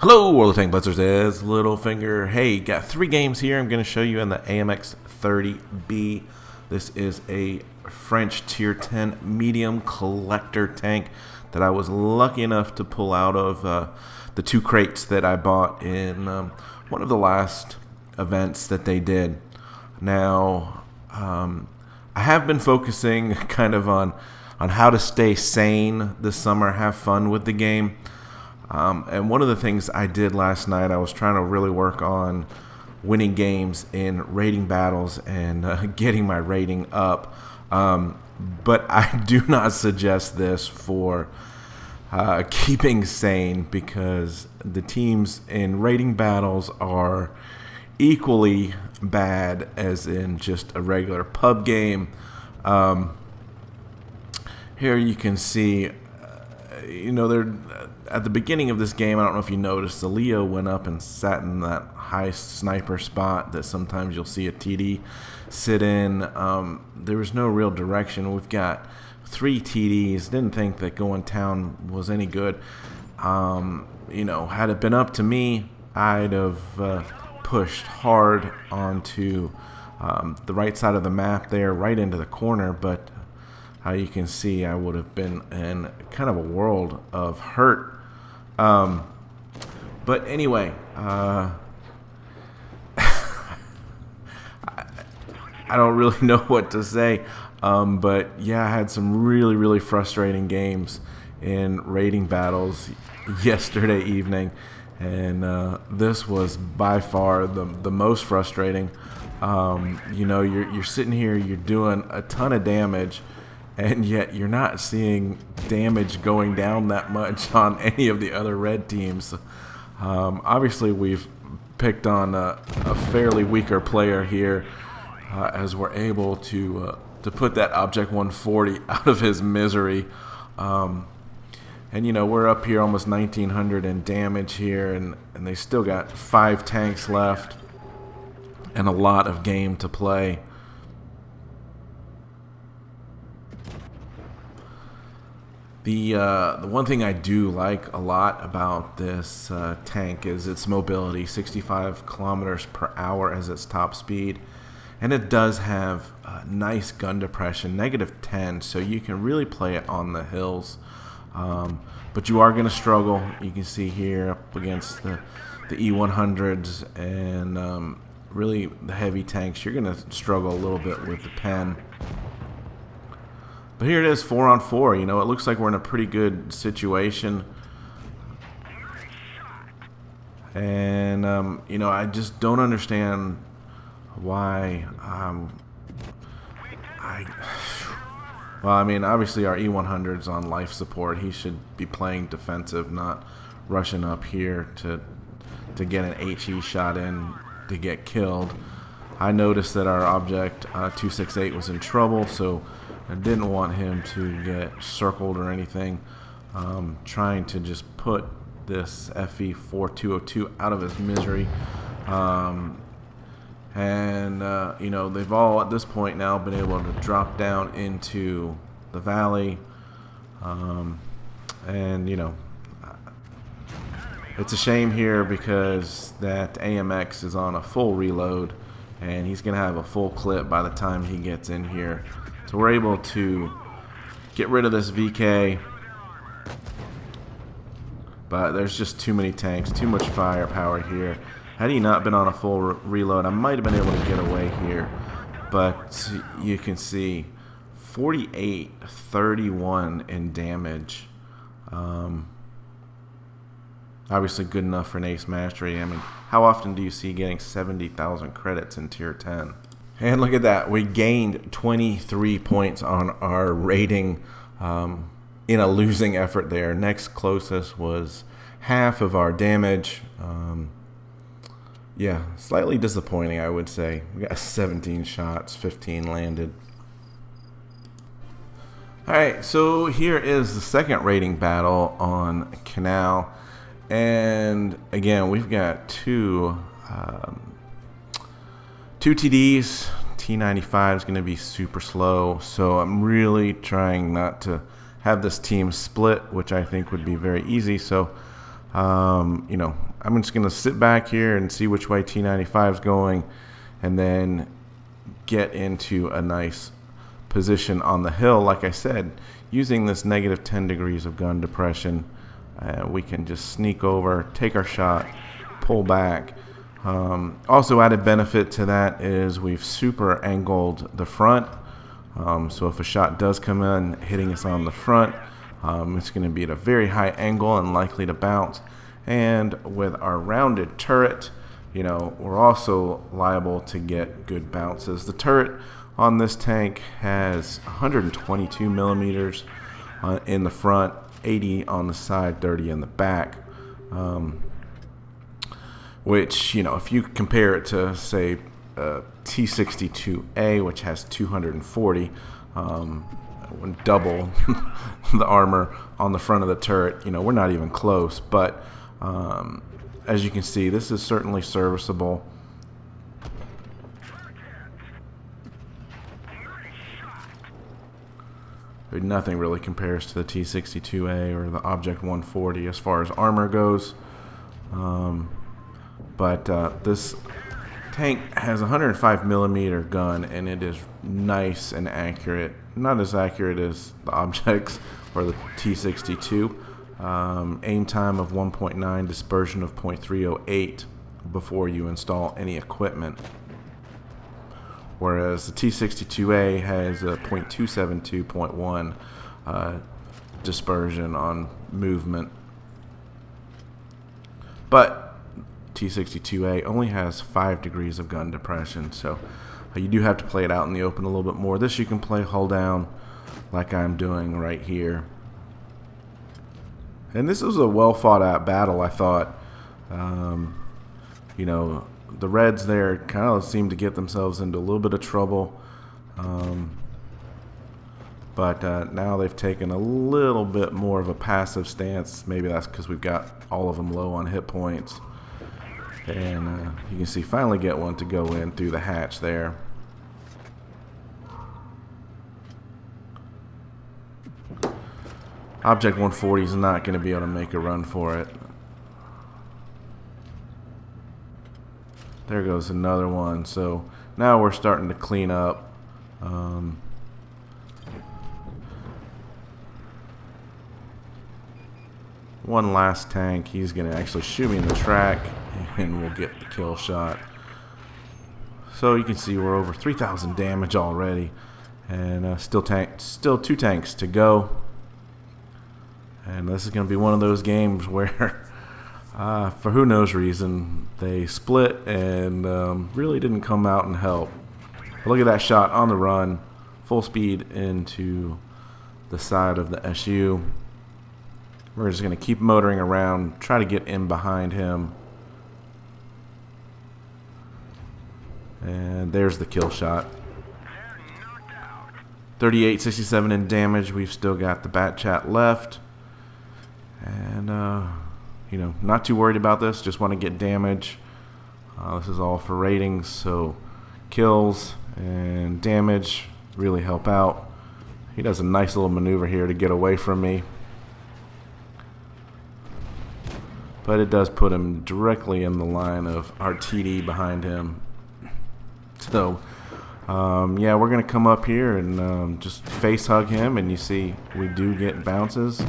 Hello, World of Tank Blitzers, it's Littlefinger. Hey, got 3 games here I'm going to show you in the AMX 30B. This is a French Tier 10 medium collector tank that I was lucky enough to pull out of the 2 crates that I bought in one of the last events that they did. Now, I have been focusing kind of on how to stay sane this summer, have fun with the game. And one of the things I did last night, I was trying to really work on winning games in rating battles and getting my rating up. But I do not suggest this for keeping sane, because the teams in rating battles are equally bad as in just a regular pub game. Here you can see, they're at the beginning of this game. I don't know if you noticed, the Leo went up and sat in that high sniper spot that sometimes you'll see a TD sit in. There was no real direction. We've got 3 TDs. Didn't think that going town was any good. Had it been up to me, I'd have pushed hard onto the right side of the map there, right into the corner, but you can see I would have been in kind of a world of hurt. But anyway, I don't really know what to say. But yeah, I had some really frustrating games in rating battles yesterday evening, and this was by far the most frustrating. You're sitting here, you're doing a ton of damage, and yet you're not seeing damage going down that much on any of the other red teams. Obviously, we've picked on a fairly weaker player here, as we're able to put that Object 140 out of his misery. And we're up here almost 1900 in damage here, and they still got 5 tanks left and a lot of game to play. The one thing I do like a lot about this tank is its mobility, 65 kilometers per hour as its top speed, and it does have nice gun depression, -10, so you can really play it on the hills. But you are going to struggle. You can see here up against the E100s and really the heavy tanks, you're going to struggle a little bit with the pen. But here it is, 4 on 4. It looks like we're in a pretty good situation. And, I just don't understand why. Obviously our E100's on life support. He should be playing defensive, not rushing up here to get an HE shot in to get killed. I noticed that our Object 268 was in trouble, so I didn't want him to get circled or anything. Trying to just put this FE4202 out of his misery. They've all at this point now been able to drop down into the valley. It's a shame here because that AMX is on a full reload, and he's going to have a full clip by the time he gets in here. So we're able to get rid of this VK, but there's just too many tanks, too much firepower here. Had he not been on a full reload, I might have been able to get away here. But you can see 48-31 in damage. Obviously good enough for an ace mastery. How often do you see getting 70,000 credits in tier 10? And look at that, we gained 23 points on our rating in a losing effort there. Next closest was half of our damage. Yeah, slightly disappointing, I would say. We got 17 shots, 15 landed. Alright, so here is the second rating battle on Canal. And again, we've got two TDs. T95 is going to be super slow, so I'm really trying not to have this team split, which I think would be very easy. So You know, I'm just going to sit back here and see which way T95 is going, and then get into a nice position on the hill. Like I said, using this negative 10 degrees of gun depression, we can just sneak over, take our shot, pull back. Also added benefit to that is we've super angled the front. So if a shot does come in hitting us on the front, it's going to be at a very high angle and likely to bounce. And with our rounded turret, you know, we're also liable to get good bounces. The turret on this tank has 122 millimeters in the front, 80 on the side, 30 in the back. Which, you know, if you compare it to, say, T62A, which has 240, double the armor on the front of the turret, you know, we're not even close. But as you can see, this is certainly serviceable. Nothing really compares to the T62A or the Object 140 as far as armor goes. But this tank has a 105 millimeter gun, and it is nice and accurate. Not as accurate as the Objects or the T62. Aim time of 1.9, dispersion of 0.308 before you install any equipment. Whereas the T62A has a 0.272.1 dispersion on movement. But T62A only has 5 degrees of gun depression, so you do have to play it out in the open a little bit more. This you can play hull down like I'm doing right here. And this was a well fought out battle, I thought. You know, the Reds there kind of seemed to get themselves into a little bit of trouble. But now they've taken a little bit more of a passive stance. Maybe that's because we've got all of them low on hit points. And you can see finally get one to go in through the hatch there. Object 140 is not going to be able to make a run for it. There goes another one. So now we're starting to clean up. One last tank. He's going to actually shoot me in the track, and we'll get the kill shot. So you can see we're over 3,000 damage already, and still 2 tanks to go. And this is going to be one of those games where, for who knows reason, they split and really didn't come out and help. But look at that shot on the run, full speed into the side of the SU. We're just going to keep motoring around, try to get in behind him. And there's the kill shot. 3867 in damage. We've still got the bat chat left. And, you know, not too worried about this. Just want to get damage. This is all for ratings, so kills and damage really help out. He does a nice little maneuver here to get away from me. But it does put him directly in the line of our TD behind him. So, yeah, we're going to come up here and just face hug him, and you see we do get bounces.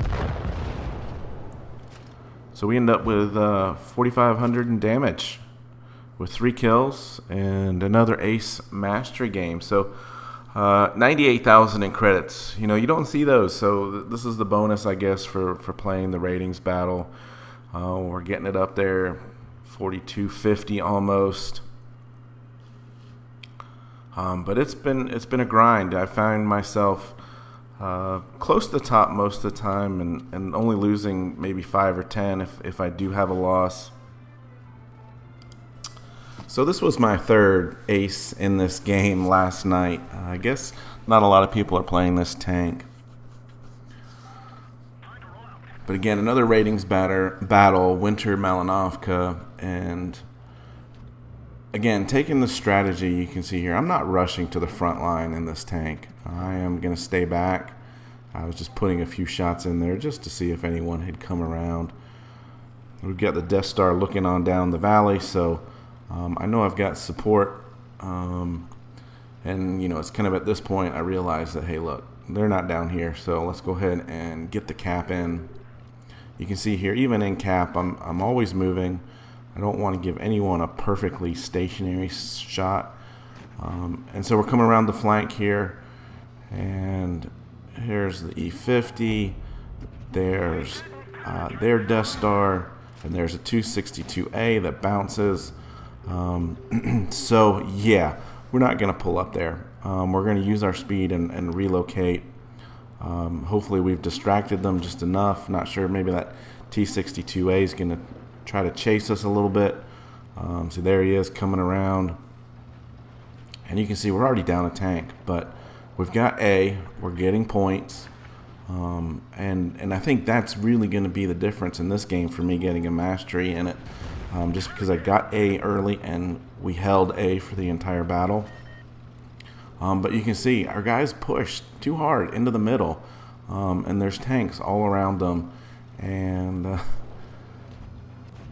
So we end up with 4,500 in damage with 3 kills and another ace mastery game. So 98,000 in credits. You know, you don't see those, so this is the bonus, I guess, for playing the ratings battle. We're getting it up there, 4,250 almost. But it's been a grind. I find myself close to the top most of the time, and only losing maybe 5 or 10 if I do have a loss. So this was my 3rd ace in this game last night. I guess not a lot of people are playing this tank. But again, another ratings battle, Winter Malinovka, and again, taking the strategy you can see here, I'm not rushing to the front line in this tank. I am going to stay back. I was just putting a few shots in there just to see if anyone had come around. We've got the Death Star looking on down the valley, so I know I've got support. And you know, it's kind of at this point I realize that, hey, look, they're not down here, so let's go ahead and get the cap in. You can see here, even in cap, I'm always moving. I don't want to give anyone a perfectly stationary shot. And so we're coming around the flank here, and here's the E50. There's their Death Star, and there's a 262A that bounces. So yeah, we're not going to pull up there. We're going to use our speed and relocate. Hopefully we've distracted them just enough. Not sure, maybe that T62A is going to try to chase us a little bit. So there he is coming around. And you can see we're already down a tank, but we've got A, we're getting points. And I think that's really going to be the difference in this game for me getting a mastery in it. Just because I got A early and we held A for the entire battle. But you can see our guys pushed too hard into the middle, and there's tanks all around them, and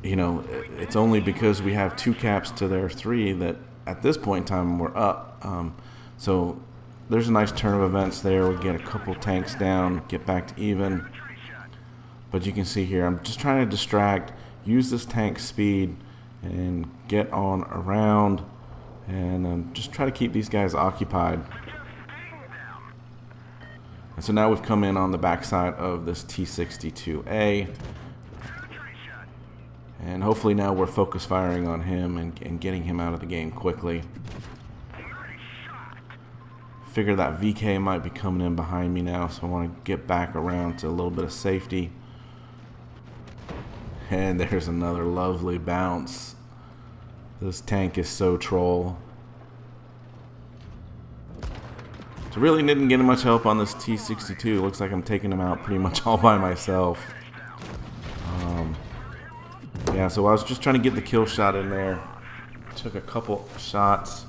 you know, it's only because we have 2 caps to their 3 that at this point in time we're up. So there's a nice turn of events there. We get a couple tanks down, get back to even. But you can see here, I'm just trying to distract, use this tank speed, and get on around, and just try to keep these guys occupied. And so now we've come in on the backside of this T62A, and hopefully now we're focus firing on him and getting him out of the game quickly. Figure that VK might be coming in behind me now, so I want to get back around to a little bit of safety. And there's another lovely bounce. This tank is so troll. So really didn't get much help on this T62. Looks like I'm taking him out pretty much all by myself. Yeah, so I was just trying to get the kill shot in there. Took a couple shots.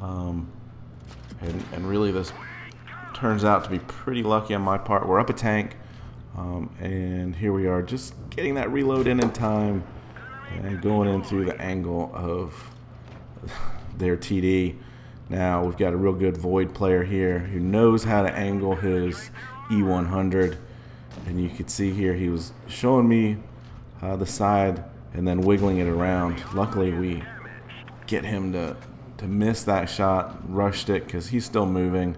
And really this turns out to be pretty lucky on my part. We're up a tank. And here we are, just getting that reload in time and going in through the angle of their TD. Now we've got a real good Void player here who knows how to angle his E100, and you could see here he was showing me the side and then wiggling it around. Luckily we get him to miss that shot, rushed it because he's still moving.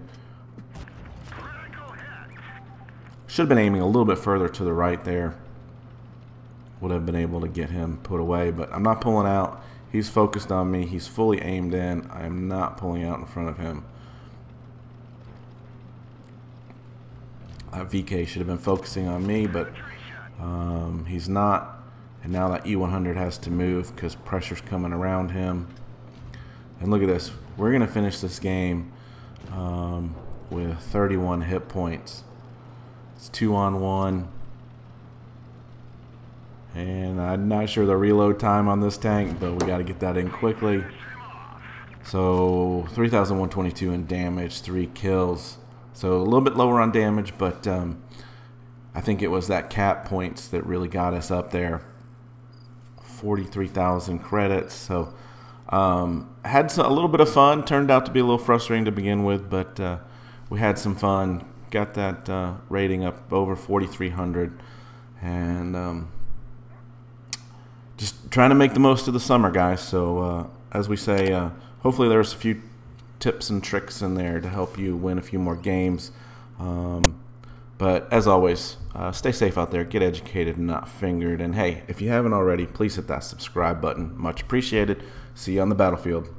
Should have been aiming a little bit further to the right there. Would have been able to get him put away, but I'm not pulling out. He's focused on me. He's fully aimed in. I am not pulling out in front of him. That VK should have been focusing on me, but he's not. And now that E100 has to move because pressure's coming around him. And look at this. We're going to finish this game with 31 hit points. It's 2-on-1, and I'm not sure the reload time on this tank, but we got to get that in quickly. So 3,122 in damage, 3 kills. So a little bit lower on damage, but I think it was that cap points that really got us up there. 43,000 credits. So had a little bit of fun. Turned out to be a little frustrating to begin with, but we had some fun. Got that rating up over 4,300, and just trying to make the most of the summer, guys. So as we say, hopefully there's a few tips and tricks in there to help you win a few more games. But as always, stay safe out there, get educated and not fingered. And hey, if you haven't already, please hit that subscribe button. Much appreciated. See you on the battlefield.